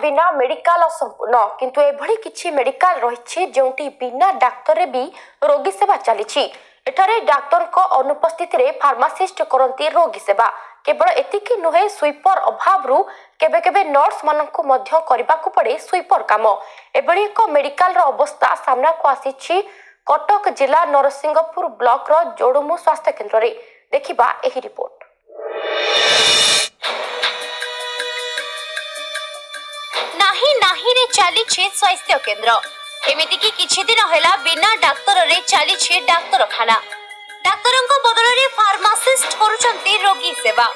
बिना मेडिकल संपूर्ण किंतु एभली किछि मेडिकल रही जोटी बिना डाक्तर भी रोगी सेवा चली एठारे डाक्तर को अनुपस्थित रे फार्मासिस्ट करती रोगी सेवा केवल एतिकी नुहे स्वीपर अभाव रु केबे केबे नर्स मानकु मध्य करबाकु पड़े स्वीपर काम एभली एक मेडिकल रो अवस्था सामना को आसीछि कटक जिला नरसिंहपुर ब्लॉक रो जोडुमु स्वास्थ्य केंद्र रे देखिबा एही रिपोर्ट। नाही रे चली स्वास्थ्य केंद्र एमिति की किछि दिन होला बिना डाक्तर रे चली डाक्तरखाना डाक्तरन को बदल रे फार्मासिस्ट करूचंती रोगी सेवा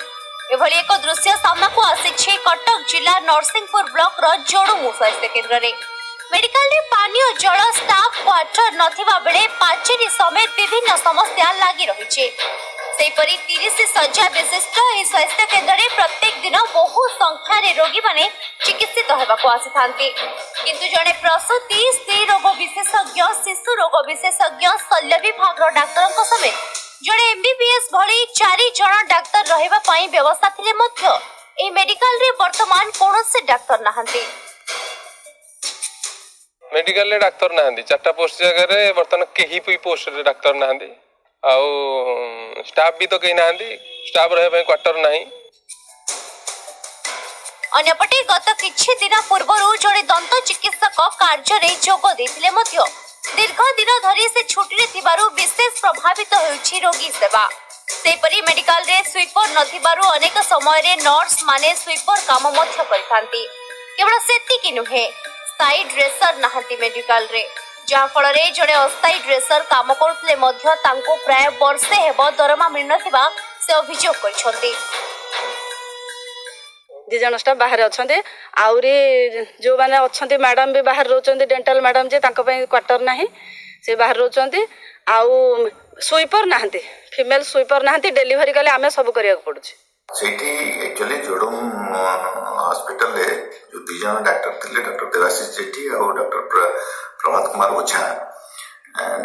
एभली एक दृश्य सामना को आसी कटक जिला नरसिंहपुर ब्लॉक रो जोडुमु स्वास्थ्य केंद्र रे मेडिकल रे पानी और जल स्टाफ क्वार्टर नथिबा बेले पाचेरी समेत विभिन्न समस्या लागि रहिছে सेपरी 30 शଯ୍ୟା विशिष्ट ए स्वास्थ्य केंद्र रे प्रत्येक दिन बहु संख्या रे रोगी माने चिकित्सित होबा को आसी थांती किंतु जने प्रसूति स्त्री रोग विशेषज्ञ शिशु रोग विशेषज्ञ शल्य विभाग रो डाक्टर को समेत जने एमबीबीएस भली 4 जण डाक्टर रहबा पई व्यवस्था थिले मध्य ए मेडिकल रे वर्तमान कोनोसे डाक्टर नहंती मेडिकल रे डाक्तर नहंती चारटा पोस्ट जगह रे वर्तमान केही भी पोस्ट रे डाक्तर नहंती आउ स्टाफ भी तो कहीं नहंती स्टाफ रहे पई क्वार्टर नाही अन्यपटे गत किछि दिन पूर्वरु जड़े दंत चिकित्सक कार्य रे जोग देथिले मध्य दीर्घ दिन धरी से छुट्टी रे थिबारु विशेष प्रभावित होउछि रोगी सेवा सेपरी मेडिकल रे स्वीपर नथिबारु अनेक समय रे नर्स माने स्वीपर काम मध्य करथांती केवल सेति कि नुहे स्थायी ड्रेसर नहंती मेडिकल रे जहाँ फल रे जड़े अस्थायी ड्रेसर काम करथले मध्य तांको प्राय वर्षे हेबो दरमा मिल नथिबा से अभियोग करछंती दि जन स्टाफ बाहर अच्छे आउरी जो मैंने अच्छा मैडम भी बाहर रोचंती डेंटल मैडम जे तांको पई क्वार्टर नाही से बाहर रोचंती आउ स्वीपर नहांती फीमेल स्वीपर नहांती डिलीवरी कले आमे सब करिया पड़ुछि सेठी एक्चुअली जोडुम हॉस्पिटल ले जो दि जन डॉक्टर थिले डॉक्टर देवाशीष सेठी और डॉक्टर प्रभात कुमार ओझा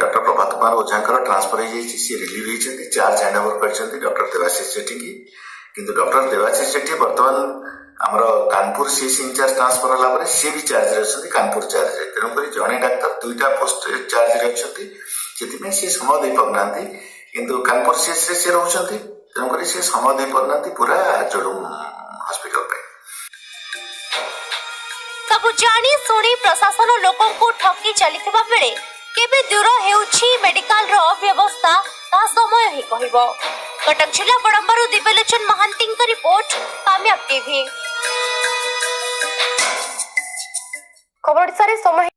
डॉक्टर प्रभात कुमार ओझा कर ट्रांसफर हो सी रिलीव होती चार्ज हैंड ओवर कर डॉक्टर देवाशीष सेठी की किंतु डॉक्टर देवाशीष सेठी बर्तमान आमर कानपुर सीएस इंचार्ज ट्रांसफर होला परे सी भी चार्ज रे अछंती कानपुर चार्ज रे तेणु करी जने डाक्टर दुईटा पोस्ट चार्ज रे अछंती जेति से समय दे पगनांती किंतु कानपुर सीएस रे से रहउछंती तेणु करी से समय दे पगनांती पूरा जोडुम हॉस्पिटल पे सब जानी सुनी प्रशासन लोकन को ठकी चलीथिबा बेले केबे दूर हेउछि मेडिकल रो व्यवस्था ता समय ही कहबो। कटक जिला बड़ंबरु दिव्यलोचन महांती का रिपोर्ट कामयाब टीवी खबर सारे समय।